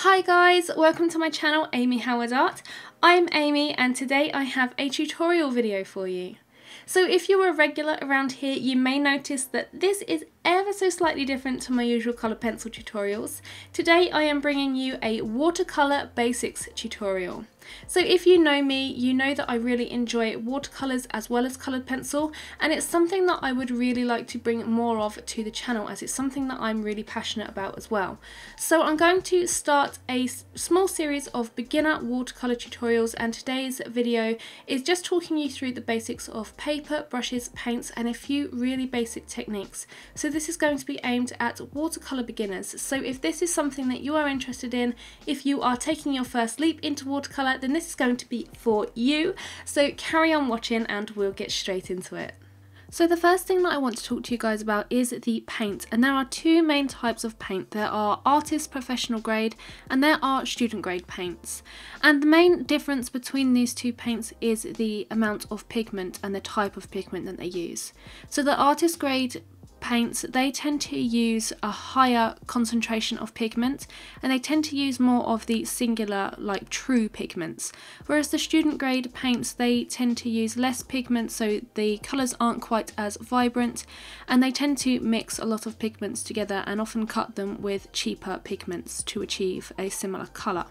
Hi guys, welcome to my channel Amie Howard Art. I'm Amie and today I have a tutorial video for you. So if you're a regular around here, you may notice that this is ever so slightly different to my usual coloured pencil tutorials. Today I am bringing you a watercolour basics tutorial. So if you know me, you know that I really enjoy watercolours as well as coloured pencil, and it's something that I would really like to bring more of to the channel as it's something that I'm really passionate about as well. So I'm going to start a small series of beginner watercolour tutorials, and today's video is just talking you through the basics of paper, brushes, paints and a few really basic techniques. So this is going to be aimed at watercolour beginners. So if this is something that you are interested in, if you are taking your first leap into watercolour, then this is going to be for you. So carry on watching and we'll get straight into it. So the first thing that I want to talk to you guys about is the paint, and there are two main types of paint. There are artist professional grade and there are student grade paints, and the main difference between these two paints is the amount of pigment and the type of pigment that they use. So the artist grade paints, they tend to use a higher concentration of pigment and they tend to use more of the singular, like true pigments, whereas the student grade paints, they tend to use less pigment, so the colours aren't quite as vibrant, and they tend to mix a lot of pigments together and often cut them with cheaper pigments to achieve a similar colour.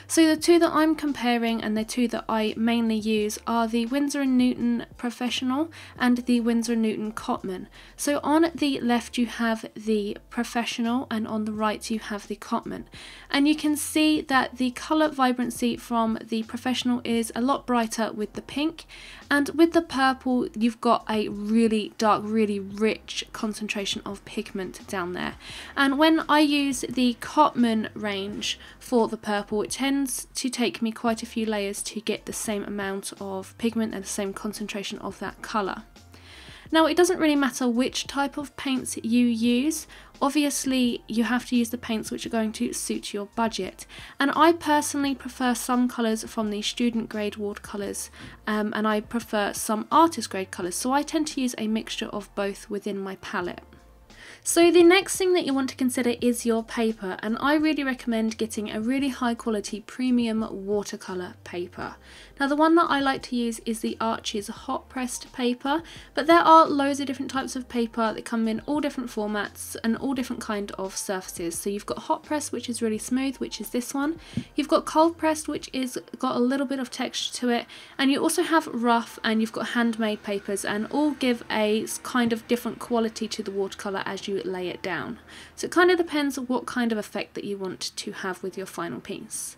So the two that I'm comparing and the two that I mainly use are the Winsor & Newton Professional and the Winsor & Newton Cotman. So on the left you have the Professional and on the right you have the Cotman. And you can see that the colour vibrancy from the Professional is a lot brighter with the pink, and with the purple you've got a really dark, really rich concentration of pigment down there. And when I use the Cotman range for the purple, it tends to take me quite a few layers to get the same amount of pigment and the same concentration of that colour. Now it doesn't really matter which type of paints you use, obviously you have to use the paints which are going to suit your budget, and I personally prefer some colours from the student grade watercolours and I prefer some artist grade colours, so I tend to use a mixture of both within my palette. So the next thing that you want to consider is your paper, and I really recommend getting a really high quality premium watercolour paper. Now the one that I like to use is the Arches hot pressed paper, but there are loads of different types of paper that come in all different formats and all different kind of surfaces. So you've got hot pressed, which is really smooth, which is this one. You've got cold pressed, which is got a little bit of texture to it, and you also have rough, and you've got handmade papers, and all give a kind of different quality to the watercolour as you lay it down. So it kind of depends on what kind of effect that you want to have with your final piece.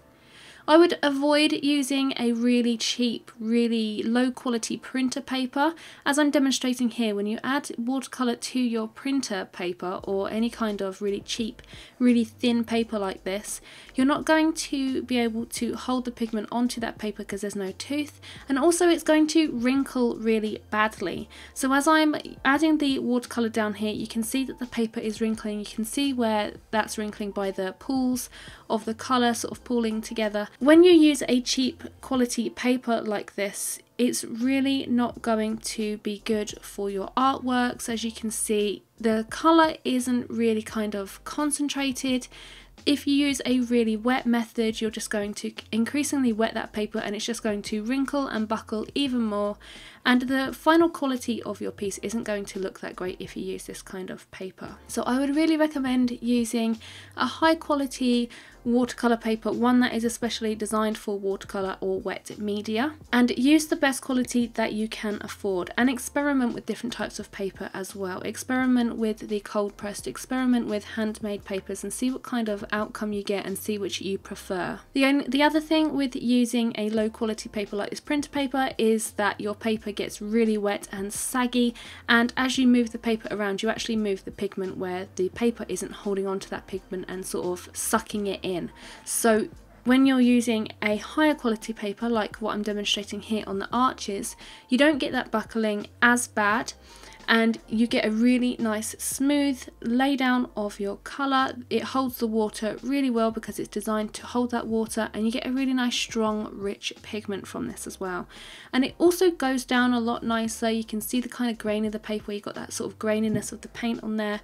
I would avoid using a really cheap, really low quality printer paper, as I'm demonstrating here. When you add watercolour to your printer paper or any kind of really cheap, really thin paper like this, you're not going to be able to hold the pigment onto that paper because there's no tooth, and also it's going to wrinkle really badly. So as I'm adding the watercolour down here, you can see that the paper is wrinkling. You can see where that's wrinkling by the pools of the colour sort of pooling together. When you use a cheap quality paper like this, it's really not going to be good for your artworks. As you can see, the colour isn't really kind of concentrated. If you use a really wet method, you're just going to increasingly wet that paper and it's just going to wrinkle and buckle even more, and the final quality of your piece isn't going to look that great if you use this kind of paper. So I would really recommend using a high quality watercolour paper, one that is especially designed for watercolour or wet media, and use the best quality that you can afford, and experiment with different types of paper as well. Experiment with the cold pressed, experiment with handmade papers and see what kind of outcome you get and see which you prefer. The other thing with using a low quality paper like this printer paper is that your paper gets really wet and saggy, and as you move the paper around you actually move the pigment where the paper isn't holding on to that pigment and sort of sucking it in. So when you're using a higher quality paper like what I'm demonstrating here on the Arches, you don't get that buckling as bad, and you get a really nice smooth lay down of your colour. It holds the water really well because it's designed to hold that water, and you get a really nice strong rich pigment from this as well. And it also goes down a lot nicer. You can see the kind of grain of the paper, you've got that sort of graininess of the paint on there.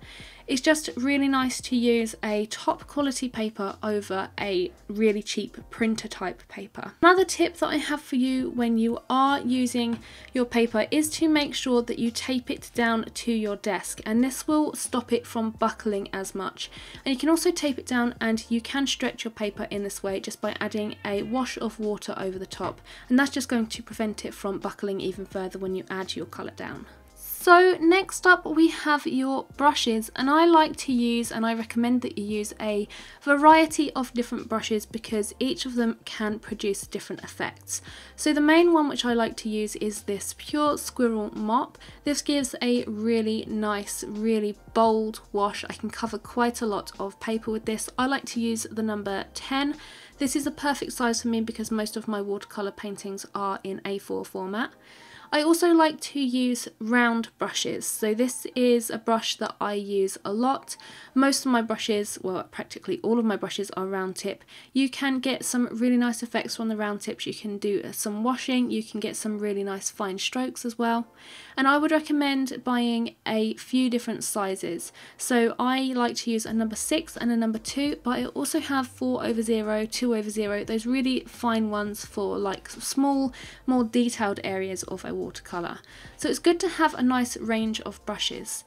It's just really nice to use a top quality paper over a really cheap printer type paper. Another tip that I have for you when you are using your paper is to make sure that you tape it down to your desk, and this will stop it from buckling as much. And you can also tape it down, and you can stretch your paper in this way just by adding a wash of water over the top, and that's just going to prevent it from buckling even further when you add your colour down. So next up we have your brushes, and I like to use, and I recommend that you use, a variety of different brushes because each of them can produce different effects. So the main one which I like to use is this Pure Squirrel Mop. This gives a really nice, really bold wash. I can cover quite a lot of paper with this. I like to use the number 10. This is a perfect size for me because most of my watercolour paintings are in A4 format. I also like to use round brushes, so this is a brush that I use a lot. Most of my brushes, well practically all of my brushes, are round tip. You can get some really nice effects from the round tips. You can do some washing, you can get some really nice fine strokes as well. And I would recommend buying a few different sizes. So I like to use a number 6 and a number 2, but I also have 4/0, 2/0, those really fine ones for like small, more detailed areas of a watercolour. So it's good to have a nice range of brushes.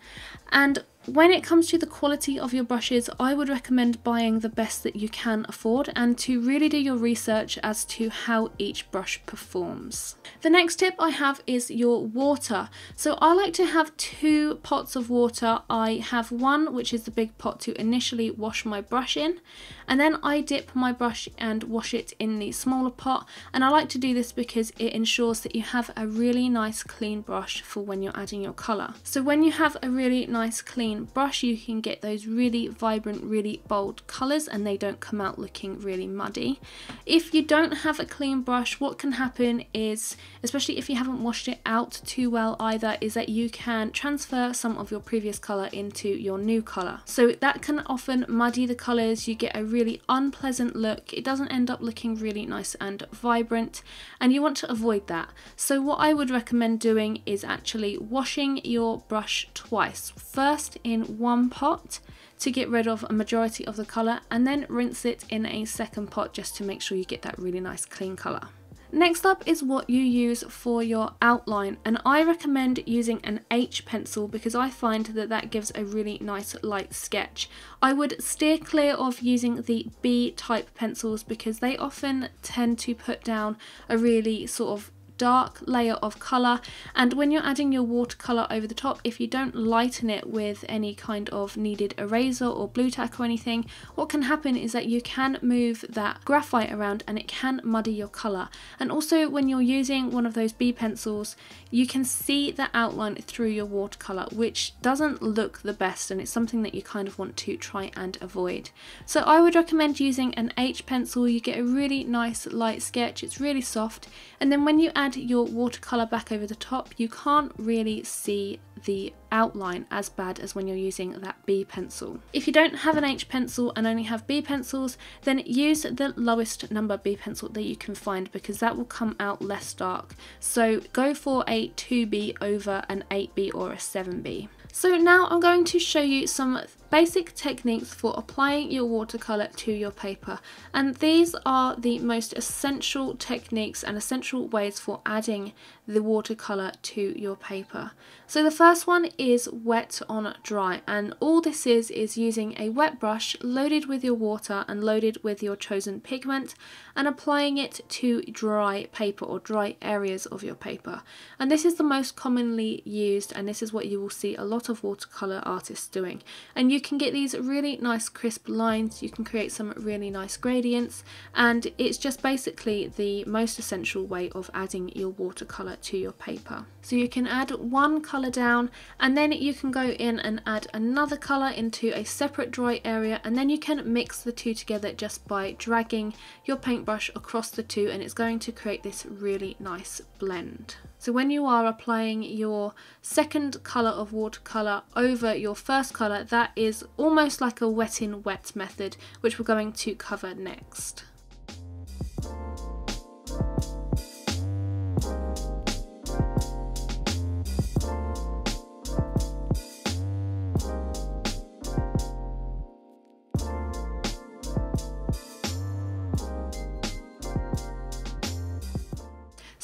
And when it comes to the quality of your brushes, I would recommend buying the best that you can afford and to really do your research as to how each brush performs. The next tip I have is your water. So I like to have 2 pots of water. I have one which is the big pot to initially wash my brush in, and then I dip my brush and wash it in the smaller pot, and I like to do this because it ensures that you have a really nice clean brush for when you're adding your colour. So when you have a really nice clean brush, you can get those really vibrant, really bold colours, and they don't come out looking really muddy. If you don't have a clean brush, what can happen is, especially if you haven't washed it out too well either, is that you can transfer some of your previous colour into your new colour. So that can often muddy the colours, you get a really unpleasant look, it doesn't end up looking really nice and vibrant, and you want to avoid that. So what I would recommend doing is actually washing your brush twice. First in one pot to get rid of a majority of the colour, and then rinse it in a second pot just to make sure you get that really nice clean colour. Next up is what you use for your outline, and I recommend using an H pencil because I find that that gives a really nice light sketch. I would steer clear of using the B type pencils because they often tend to put down a really sort of dark layer of colour, and when you're adding your watercolour over the top, if you don't lighten it with any kind of kneaded eraser or blue tack or anything, what can happen is that you can move that graphite around and it can muddy your colour. And also when you're using one of those B pencils, you can see the outline through your watercolour, which doesn't look the best, and it's something that you kind of want to try and avoid. So I would recommend using an H pencil. You get a really nice light sketch, it's really soft, and then when you add your watercolour back over the top, you can't really see the outline as bad as when you're using that B pencil. If you don't have an H pencil and only have B pencils, then use the lowest number B pencil that you can find because that will come out less dark. So go for a 2B over an 8B or a 7B. So now I'm going to show you some basic techniques for applying your watercolour to your paper, and these are the most essential techniques and essential ways for adding the watercolour to your paper. So the first one is wet on dry, and all this is using a wet brush loaded with your water and loaded with your chosen pigment and applying it to dry paper or dry areas of your paper. And this is the most commonly used, and this is what you will see a lot of watercolour artists doing. And you can get these really nice crisp lines, you can create some really nice gradients, and it's just basically the most essential way of adding your watercolour to your paper. So you can add one colour down, and then you can go in and add another colour into a separate dry area, and then you can mix the two together just by dragging your paintbrush across the two, and it's going to create this really nice blend. So when you are applying your second colour of watercolour over your first colour, that is almost like a wet in wet method, which we're going to cover next.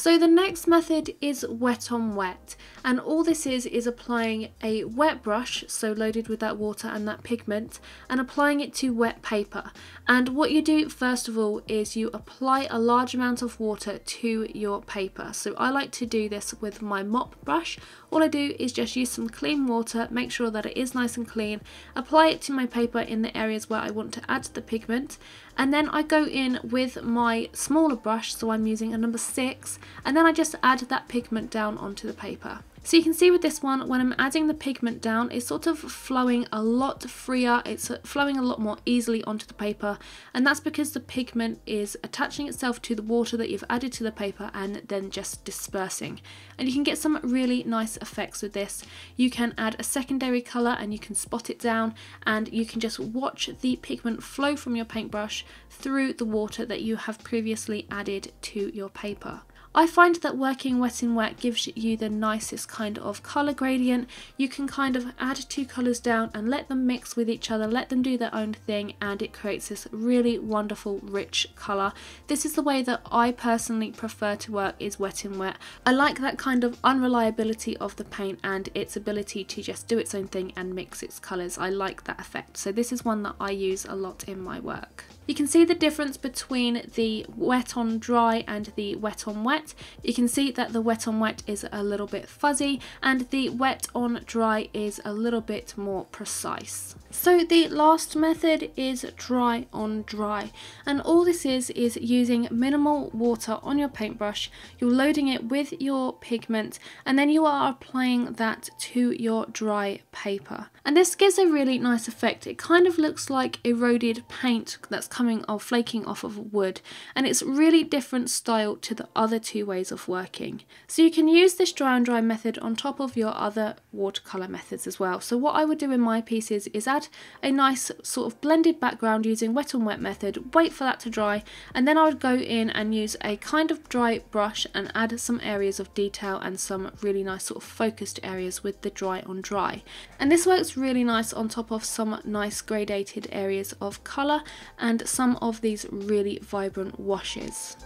So the next method is wet on wet, and all this is applying a wet brush, so loaded with that water and that pigment, and applying it to wet paper. And what you do first of all is you apply a large amount of water to your paper. So I like to do this with my mop brush. All I do is just use some clean water, make sure that it is nice and clean, apply it to my paper in the areas where I want to add the pigment, and then I go in with my smaller brush, so I'm using a number 6, and then I just add that pigment down onto the paper. So you can see with this one, when I'm adding the pigment down, it's sort of flowing a lot freer, it's flowing a lot more easily onto the paper, and that's because the pigment is attaching itself to the water that you've added to the paper and then just dispersing. And you can get some really nice effects with this. You can add a secondary colour and you can spot it down, and you can just watch the pigment flow from your paintbrush through the water that you have previously added to your paper. I find that working wet in wet gives you the nicest kind of colour gradient. You can kind of add 2 colours down and let them mix with each other, let them do their own thing, and it creates this really wonderful rich colour. This is the way that I personally prefer to work, is wet in wet. I like that kind of unreliability of the paint and its ability to just do its own thing and mix its colours. I like that effect, so this is one that I use a lot in my work. You can see the difference between the wet on dry and the wet on wet. You can see that the wet on wet is a little bit fuzzy and the wet on dry is a little bit more precise. So the last method is dry on dry, and all this is using minimal water on your paintbrush. You're loading it with your pigment and then you are applying that to your dry paper. And this gives a really nice effect. It kind of looks like eroded paint that's coming or flaking off of wood, and it's really different style to the other 2 ways of working. So you can use this dry on dry method on top of your other watercolour methods as well. So what I would do in my pieces is add a nice sort of blended background using wet on wet method, wait for that to dry, and then I would go in and use a kind of dry brush and add some areas of detail and some really nice sort of focused areas with the dry on dry. And this works really nice on top of some nice gradated areas of colour and some of these really vibrant washes.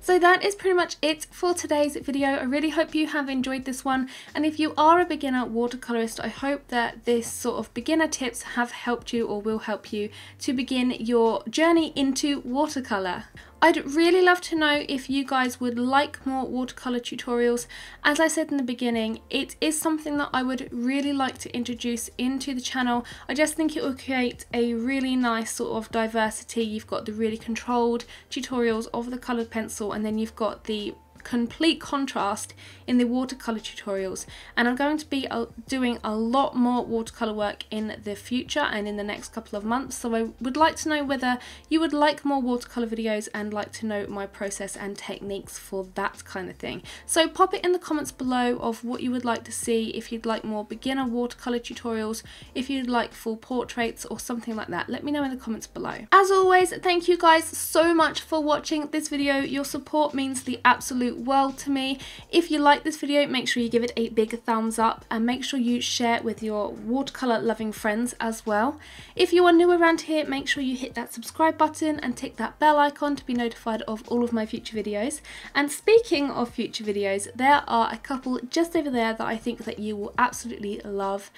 So that is pretty much it for today's video. I really hope you have enjoyed this one, and if you are a beginner watercolorist, I hope that this sort of beginner tips have helped you or will help you to begin your journey into watercolor. I'd really love to know if you guys would like more watercolor tutorials. As I said in the beginning, it is something that I would really like to introduce into the channel. I just think it will create a really nice sort of diversity. You've got the really controlled tutorials of the colored pencil, and then you've got the complete contrast in the watercolor tutorials, and I'm going to be doing a lot more watercolor work in the future and in the next couple of months, so I would like to know whether you would like more watercolor videos and like to know my process and techniques for that kind of thing. So pop it in the comments below of what you would like to see, if you'd like more beginner watercolor tutorials, if you'd like full portraits or something like that. Let me know in the comments below. As always, thank you guys so much for watching this video. Your support means the absolute world to me. If you like this video, make sure you give it a big thumbs up and make sure you share it with your watercolor loving friends as well. If you are new around here, make sure you hit that subscribe button and tick that bell icon to be notified of all of my future videos. And speaking of future videos, there are a couple just over there that I think that you will absolutely love,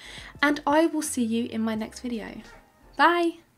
and I will see you in my next video. Bye!